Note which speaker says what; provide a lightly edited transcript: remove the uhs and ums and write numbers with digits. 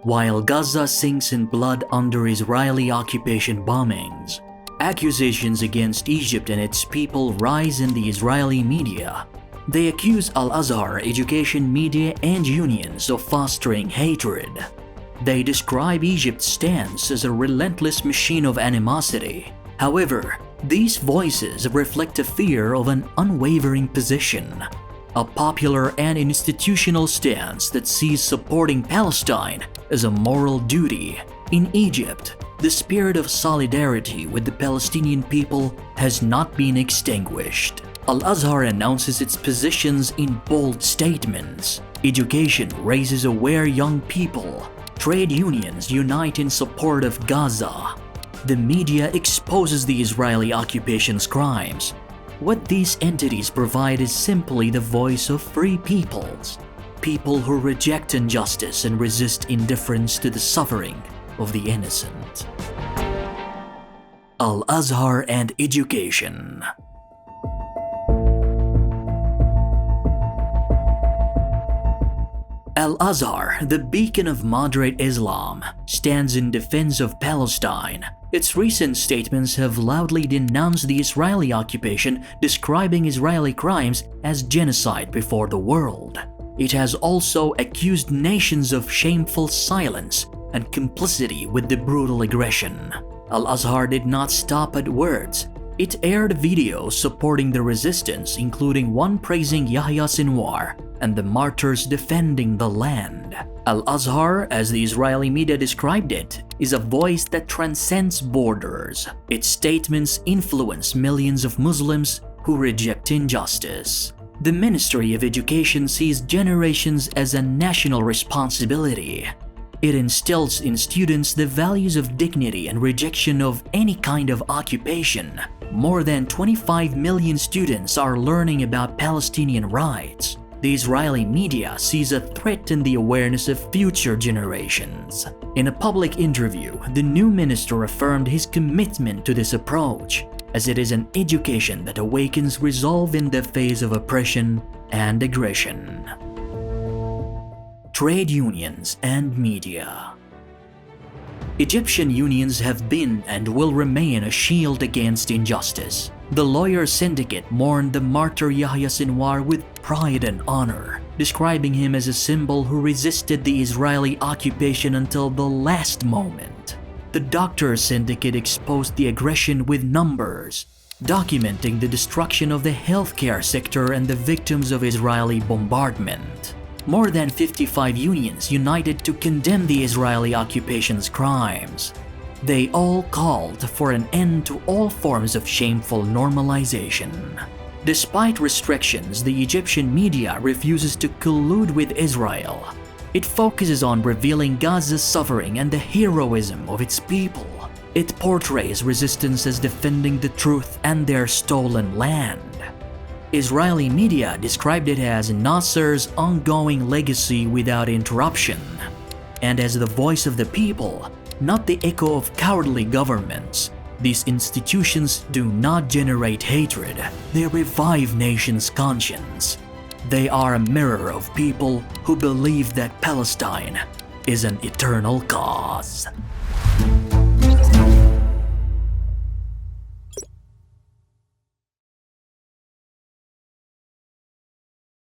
Speaker 1: while Gaza sinks in blood under Israeli occupation bombings. Accusations against Egypt and its people rise in the Israeli media. They accuse Al-Azhar, education, media, and unions of fostering hatred. They describe Egypt's stance as a relentless machine of animosity. However, these voices reflect a fear of an unwavering position, a popular and institutional stance that sees supporting Palestine as a moral duty. In Egypt, the spirit of solidarity with the Palestinian people has not been extinguished. Al-Azhar announces its positions in bold statements. Education raises aware young people. Trade unions unite in support of Gaza. The media exposes the Israeli occupation's crimes. What these entities provide is simply the voice of free peoples, people who reject injustice and resist indifference to the suffering of the innocent. Al-Azhar and education. Al-Azhar, the beacon of moderate Islam, stands in defense of Palestine. Its recent statements have loudly denounced the Israeli occupation, describing Israeli crimes as genocide before the world. It has also accused nations of shameful silence and complicity with the brutal aggression. Al-Azhar did not stop at words. It aired videos supporting the resistance, including one praising Yahya Sinwar and the martyrs defending the land. Al-Azhar, as the Israeli media described it, is a voice that transcends borders. Its statements influence millions of Muslims who reject injustice. The Ministry of Education sees generations as a national responsibility. It instills in students the values of dignity and rejection of any kind of occupation. More than 25 million students are learning about Palestinian rights. The Israeli media sees a threat in the awareness of future generations. In a public interview, the new minister affirmed his commitment to this approach, as it is an education that awakens resolve in the face of oppression and aggression. Trade unions and media. Egyptian unions have been and will remain a shield against injustice. The lawyer syndicate mourned the martyr Yahya Sinwar with pride and honor, describing him as a symbol who resisted the Israeli occupation until the last moment. The doctor syndicate exposed the aggression with numbers, documenting the destruction of the healthcare sector and the victims of Israeli bombardment. More than 55 unions united to condemn the Israeli occupation's crimes. They all called for an end to all forms of shameful normalization. Despite restrictions, the Egyptian media refuses to collude with Israel. It focuses on revealing Gaza's suffering and the heroism of its people. It portrays resistance as defending the truth and their stolen land. Israeli media described it as Nasser's ongoing legacy without interruption, and as the voice of the people, not the echo of cowardly governments. These institutions do not generate hatred, they revive nations' conscience. They are a mirror of people who believe that Palestine is an eternal cause.